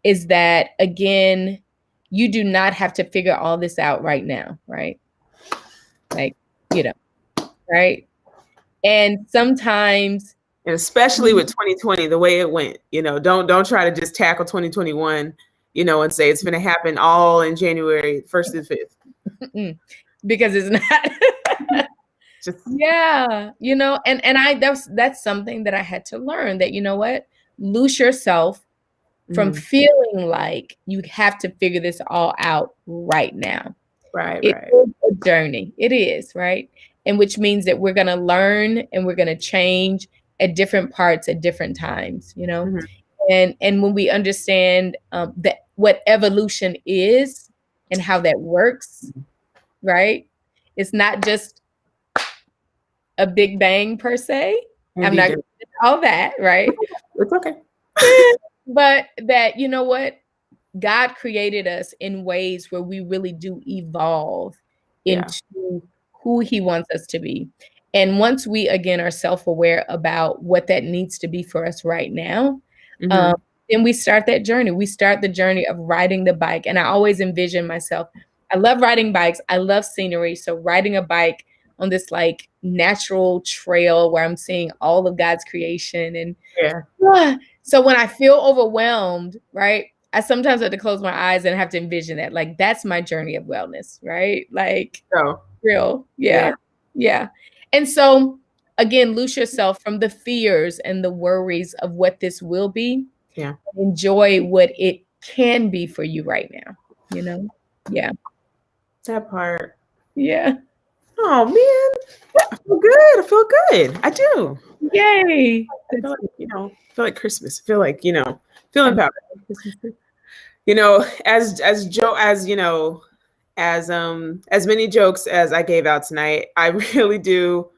is that, again, you do not have to figure all this out right now, right? Like, you know, right? And sometimes, and especially with 2020, the way it went, don't try to just tackle 2021, and say it's going to happen all in January 1st to 5th. Because it's not. Just yeah, and that's something that I had to learn, that, you know what, loose yourself from feeling like you have to figure this all out right now. Right. It is a journey. It is, right? And which means that we're going to learn and we're going to change at different parts at different times, and when we understand that what evolution is and how that works, right? It's not just a big bang per se. I'm not going to do all that, right? It's okay. But that, you know what? God created us in ways where we really do evolve into who he wants us to be. And once we, again, are self-aware about what that needs to be for us right now, then we start that journey. We start the journey of riding the bike. And I always envision myself, I love riding bikes. I love scenery. So riding a bike on this like natural trail where I'm seeing all of God's creation. And so when I feel overwhelmed, right, I sometimes have to close my eyes and have to envision that. Like, that's my journey of wellness, right? Like, real. Yeah. And so, again, loose yourself from the fears and the worries of what this will be. Yeah. Enjoy what it can be for you right now, Yeah. That part. Yeah. Oh, man. I feel good. I feel good. I do. Yay. I feel like, feel like Christmas. I feel like, feeling power. As many jokes as I gave out tonight, I really do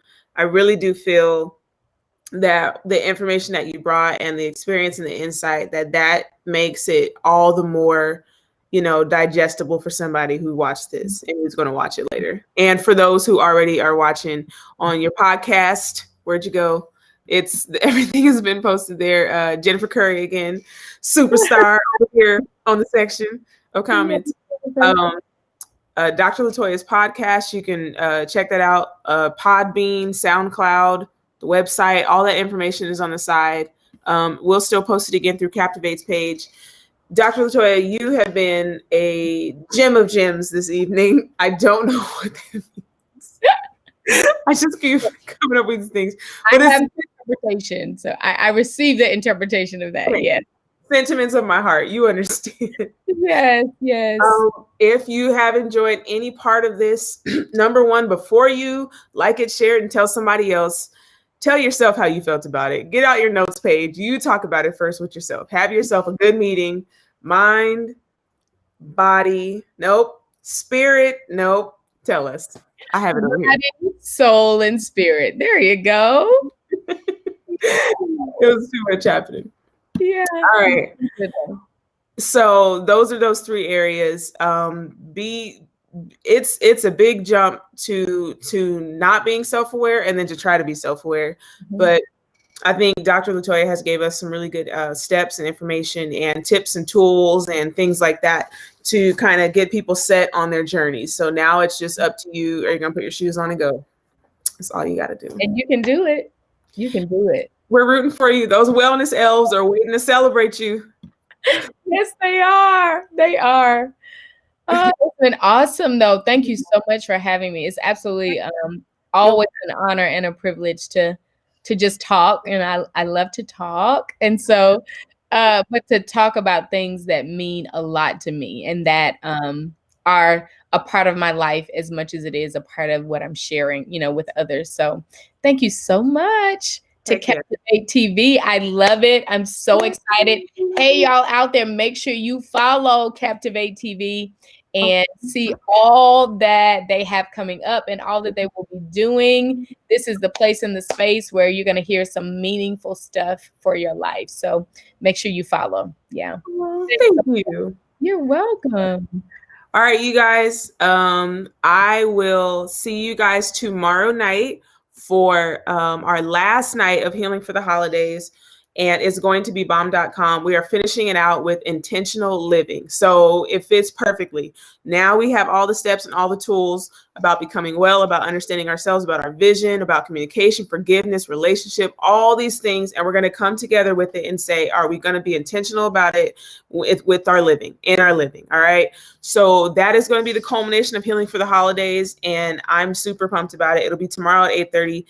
feel that the information that you brought and the experience and the insight that makes it all the more, digestible for somebody who watched this and who's going to watch it later. And for those who already are watching on your podcast, where'd you go? Everything has been posted there. Jennifer Curry again, superstar over here on the section of comments. Dr. LaToya's podcast, you can check that out. Podbean, SoundCloud, the website, all that information is on the side. We'll still post it again through Captvate's page. Dr. LaToya, you have been a gem of gems this evening. I don't know what that means. I just keep coming up with these things. But I have interpretation, so I received the interpretation of that. Yes. Sentiments of my heart. You understand. Yes. If you have enjoyed any part of this, number one, before you like it, share it, and tell somebody else, tell yourself how you felt about it. Get out your notes page. You talk about it first with yourself. Have yourself a good meeting. Mind, body, nope. Spirit, nope. Tell us. I have it over here. Soul and spirit. There you go. It was too much happening. Yeah. All right. So those are those three areas. It's a big jump to not being self-aware and then to try to be self-aware. But I think Dr. LaToya has gave us some really good steps and information and tips and tools and things like that to kind of get people set on their journey. So now it's just up to you. Are you going to put your shoes on and go? That's all you got to do. And you can do it. You can do it. We're rooting for you. Those wellness elves are waiting to celebrate you. Yes, they are. They are. It's been awesome, though. Thank you so much for having me. It's absolutely always an honor and a privilege to just talk. And I love to talk. And so, but to talk about things that mean a lot to me and that are a part of my life as much as it is a part of what I'm sharing, you know, with others. So thank you so much to Captvate TV. I love it. I'm so excited. Hey, y'all out there, make sure you follow Captvate TV and see all that they have coming up and all that they will be doing. This is the place in the space where you're going to hear some meaningful stuff for your life. So make sure you follow. Yeah. Well, thank you. You're welcome. All right, you guys. I will see you guys tomorrow night for our last night of Healing for the Holidays. And it's going to be bomb.com. We are finishing it out with intentional living. So it fits perfectly. Now we have all the steps and all the tools about becoming well, about understanding ourselves, about our vision, about communication, forgiveness, relationship, all these things. And we're going to come together with it and say, are we going to be intentional about it with our living, in our living? All right. So that is going to be the culmination of Healing for the Holidays. And I'm super pumped about it. It'll be tomorrow at 8:30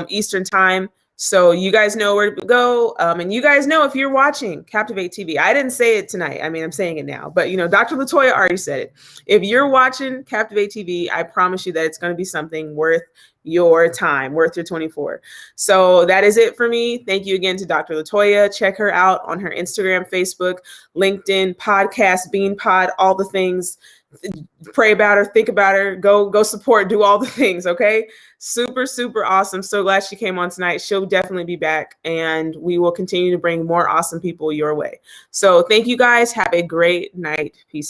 Eastern time. So you guys know where to go. And you guys know if you're watching Captvate TV, I didn't say it tonight. I mean, I'm saying it now, but you know, Dr. LaToya already said it. If you're watching Captvate TV, I promise you that it's going to be something worth your time, worth your 24. So that is it for me. Thank you again to Dr. LaToya. Check her out on her Instagram, Facebook, LinkedIn, podcast, Bean Pod, all the things. Pray about her, think about her, go support, do all the things. Okay. Super, super awesome. So glad she came on tonight. She'll definitely be back and we will continue to bring more awesome people your way. So thank you guys. Have a great night. Peace.